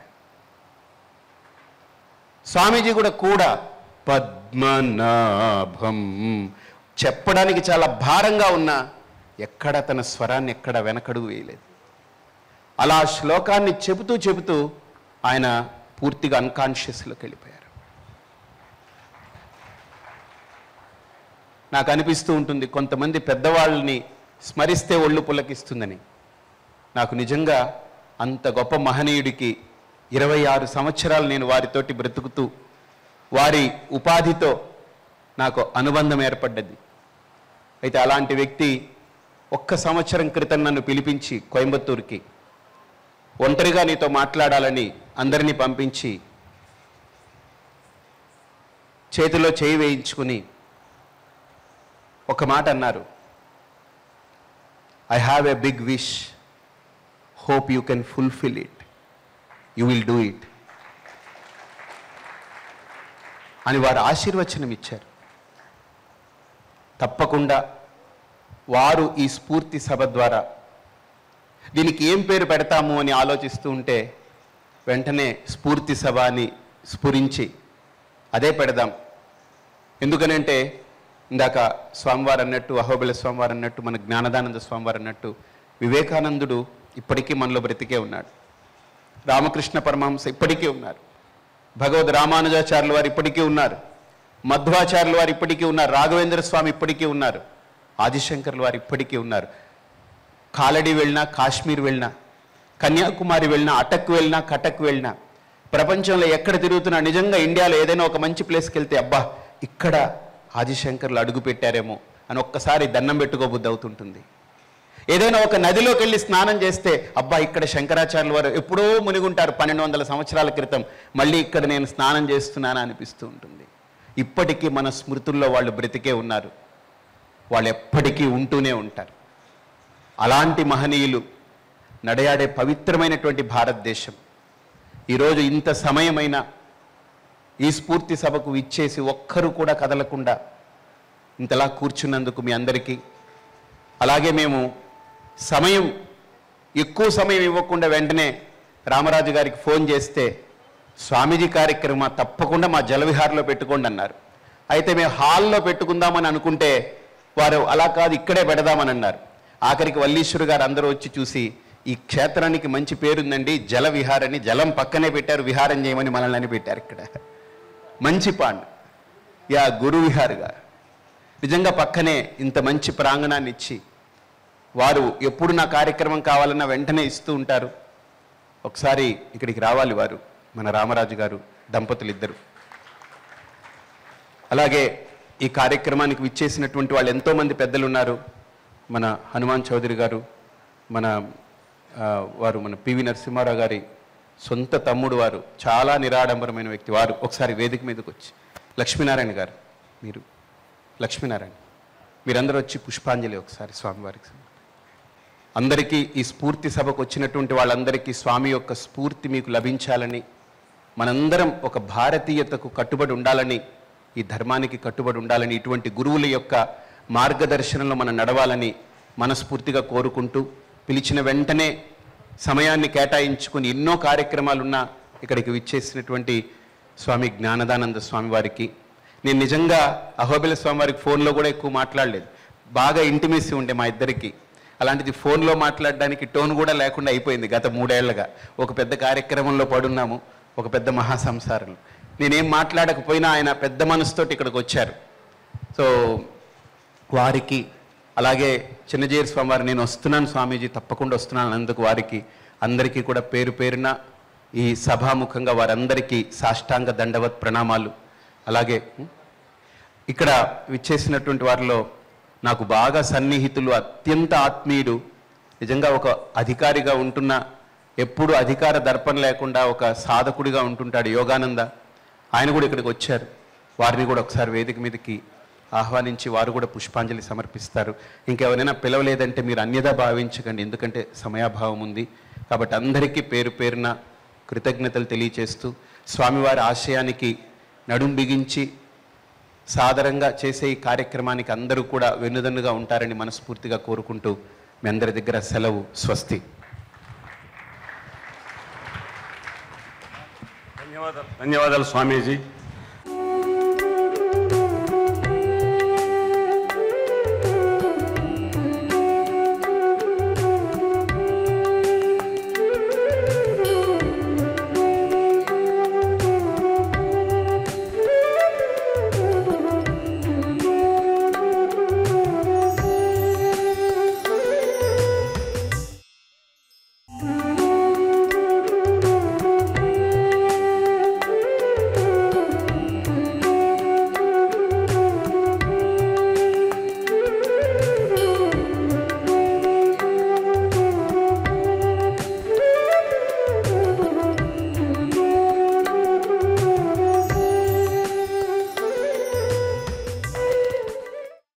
స్వామీజీ కూడా పద్మనాభం చెప్పడానికి చాలా భారంగా ఉన్న ఎక్కడ తన స్వరాన్ని ఎక్కడ వెనకడుగు వేయలేదు. అలా శ్లోకాన్ని చెబుతూ చెబుతూ ఆయన పూర్తిగా అన్కాన్షియస్లోకి వెళ్ళిపోయారు. నాకు అనిపిస్తూ ఉంటుంది కొంతమంది పెద్దవాళ్ళని స్మరిస్తే ఒళ్ళు పులకిస్తుందని. నాకు నిజంగా అంత గొప్ప మహనీయుడికి 26 సంవత్సరాలు నేను వారితోటి బ్రతుకుతూ వారి ఉపాధితో నాకు అనుబంధం ఏర్పడ్డది. అయితే అలాంటి వ్యక్తి 1 సంవత్సరం క్రితం నన్ను పిలిపించి కోయంబత్తూరుకి ఒంటరిగా నీతో మాట్లాడాలని అందరినీ పంపించి చేతిలో చేయి వేయించుకుని ఒక మాట అన్నారు, I have a big wish, hope you can fulfil it, you will do it అని వారు ఆశీర్వచనం ఇచ్చారు. తప్పకుండా వారు ఈ స్ఫూర్తి సభ ద్వారా దీనికి ఏం పేరు పెడతాము అని ఆలోచిస్తూ ఉంటే వెంటనే స్ఫూర్తి సభ అని స్ఫురించి అదే పెడదాం. ఎందుకనంటే ఇందాక స్వామివారు అన్నట్టు, అహోబిల స్వామివారు అన్నట్టు, మన జ్ఞానదానంద స్వామివారు అన్నట్టు వివేకానందుడు ఇప్పటికీ మనలో బ్రతికే ఉన్నాడు. రామకృష్ణ పరమహంస ఇప్పటికీ ఉన్నారు. భగవద్ రామానుజాచార్యుల వారు ఇప్పటికీ ఉన్నారు. మధ్వాచార్యుల వారు ఇప్పటికీ ఉన్నారు. రాఘవేంద్ర స్వామి ఇప్పటికీ ఉన్నారు. ఆదిశంకర్ల వారు ఇప్పటికీ ఉన్నారు. కాలడి వెళ్ళినా, కాశ్మీర్ వెళ్ళినా, కన్యాకుమారి వెళ్ళినా, అటక్ వెళ్ళినా, కటక్ వెళ్ళినా, ప్రపంచంలో ఎక్కడ తిరుగుతున్నా నిజంగా ఇండియాలో ఏదైనా ఒక మంచి ప్లేస్కి వెళ్తే అబ్బా ఇక్కడ ఆదిశంకర్లు అడుగు పెట్టారేమో అని ఒక్కసారి దండం పెట్టుకోబుద్ధి అవుతుంటుంది. ఏదైనా ఒక నదిలోకి వెళ్ళి స్నానం చేస్తే అబ్బా ఇక్కడ శంకరాచార్యుల వారు ఎప్పుడో మునిగుంటారు 1200 సంవత్సరాల క్రితం, మళ్ళీ ఇక్కడ నేను స్నానం చేస్తున్నాను అనిపిస్తూ ఉంటుంది. ఇప్పటికీ మన స్మృతుల్లో వాళ్ళు బ్రతికే ఉన్నారు. వాళ్ళు ఎప్పటికీ ఉంటూనే ఉంటారు. అలాంటి మహనీయులు నడయాడే పవిత్రమైనటువంటి భారతదేశం ఈరోజు ఇంత సమయమైన ఈ స్ఫూర్తి సభకు ఇచ్చేసి ఒక్కరు కూడా కదలకుండా ఇంతలా కూర్చున్నందుకు మీ అందరికీ, అలాగే మేము ఎక్కువ సమయం ఇవ్వకుండా వెంటనే రామరాజు గారికి ఫోన్ చేస్తే స్వామీజీ కార్యక్రమం తప్పకుండా మా జలవిహార్లో పెట్టుకోండి అన్నారు. అయితే మేము హాల్లో పెట్టుకుందామని అనుకుంటే వారు అలా కాదు ఇక్కడే పెడదామని అన్నారు. ఆఖరికి వల్లీశ్వరు గారు అందరూ వచ్చి చూసి ఈ క్షేత్రానికి మంచి పేరుందండి జలవిహార్ అని, జలం పక్కనే పెట్టారు, విహారం చేయమని మనల్ని అని పెట్టారు. ఇక్కడ మంచి పాండ్ యా గురు విహార్గా నిజంగా పక్కనే ఇంత మంచి ప్రాంగణాన్ని ఇచ్చి వారు ఎప్పుడు నా కార్యక్రమం కావాలన్నా వెంటనే ఇస్తూ ఉంటారు. ఒకసారి ఇక్కడికి రావాలి వారు, మన రామరాజు గారు దంపతులు ఇద్దరు. అలాగే ఈ కార్యక్రమానికి విచ్చేసినటువంటి వాళ్ళు ఎంతోమంది పెద్దలు ఉన్నారు. మన హనుమాన్ చౌదరి గారు, మన పివి నరసింహారావు గారి సొంత తమ్ముడు, వారు చాలా నిరాడంబరమైన వ్యక్తి. వారు ఒకసారి వేదిక మీదకి వచ్చి, లక్ష్మీనారాయణ గారు, లక్ష్మీనారాయణ మీరందరూ వచ్చి పుష్పాంజలి ఒకసారి స్వామివారికి. అందరికీ ఈ స్ఫూర్తి సభకు వచ్చినటువంటి వాళ్ళందరికీ స్వామి యొక్క స్ఫూర్తి మీకు లభించాలని, మనందరం ఒక భారతీయతకు కట్టుబడి ఉండాలని, ఈ ధర్మానికి కట్టుబడి ఉండాలని, ఇటువంటి గురువుల యొక్క మార్గదర్శనంలో మనం నడవాలని మనస్ఫూర్తిగా కోరుకుంటూ, పిలిచిన వెంటనే సమయాన్ని కేటాయించుకుని ఎన్నో కార్యక్రమాలున్నా ఇక్కడికి విచ్చేసినటువంటి స్వామి జ్ఞానదానంద స్వామి వారికి, నేను నిజంగా అహోబిల స్వామి వారికి ఫోన్లో కూడా ఎక్కువ మాట్లాడలేదు. బాగా ఇంటిమేసి ఉండే మా ఇద్దరికి. అలాంటిది ఫోన్లో మాట్లాడడానికి టోన్ కూడా లేకుండా అయిపోయింది గత 3 ఏళ్లుగా. ఒక పెద్ద కార్యక్రమంలో పడున్నాము, ఒక పెద్ద మహాసంసారంలో. నేనేం మాట్లాడకపోయినా ఆయన పెద్ద మనసుతోటి ఇక్కడికి వచ్చారు. సో వారికి, అలాగే చిన్నజీయర్ స్వామి వారు, నేను వస్తున్నాను స్వామీజీ, తప్పకుండా వస్తున్నాను అందుకు వారికి అందరికీ కూడా పేరు పేరున ఈ సభాముఖంగా వారందరికీ సాష్టాంగ దండవత్ ప్రణామాలు. అలాగే ఇక్కడ విచ్చేసినటువంటి వారిలో నాకు బాగా సన్నిహితులు, అత్యంత ఆత్మీయుడు, నిజంగా ఒక అధికారిగా ఉంటున్న, ఎప్పుడు అధికార దర్పణ లేకుండా ఒక సాధకుడిగా ఉంటుంటాడు, యోగానంద. ఆయన కూడా ఇక్కడికి వచ్చారు. వారిని కూడా ఒకసారి వేదిక మీదకి ఆహ్వానించి వారు కూడా పుష్పాంజలి సమర్పిస్తారు. ఇంకెవరైనా పిలవలేదంటే మీరు అన్యదా భావించకండి, ఎందుకంటే సమయాభావం ఉంది. కాబట్టి అందరికీ పేరు పేరున కృతజ్ఞతలు తెలియచేస్తూ, స్వామివారి ఆశయానికి నడుం బిగించి సాదరంగా చేసే ఈ కార్యక్రమానికి అందరూ కూడా వెన్నుదన్నుగా ఉంటారని మనస్ఫూర్తిగా కోరుకుంటూ మీ అందరి దగ్గర సెలవు. స్వస్తి. ధన్యవాదాలు స్వామీజీ.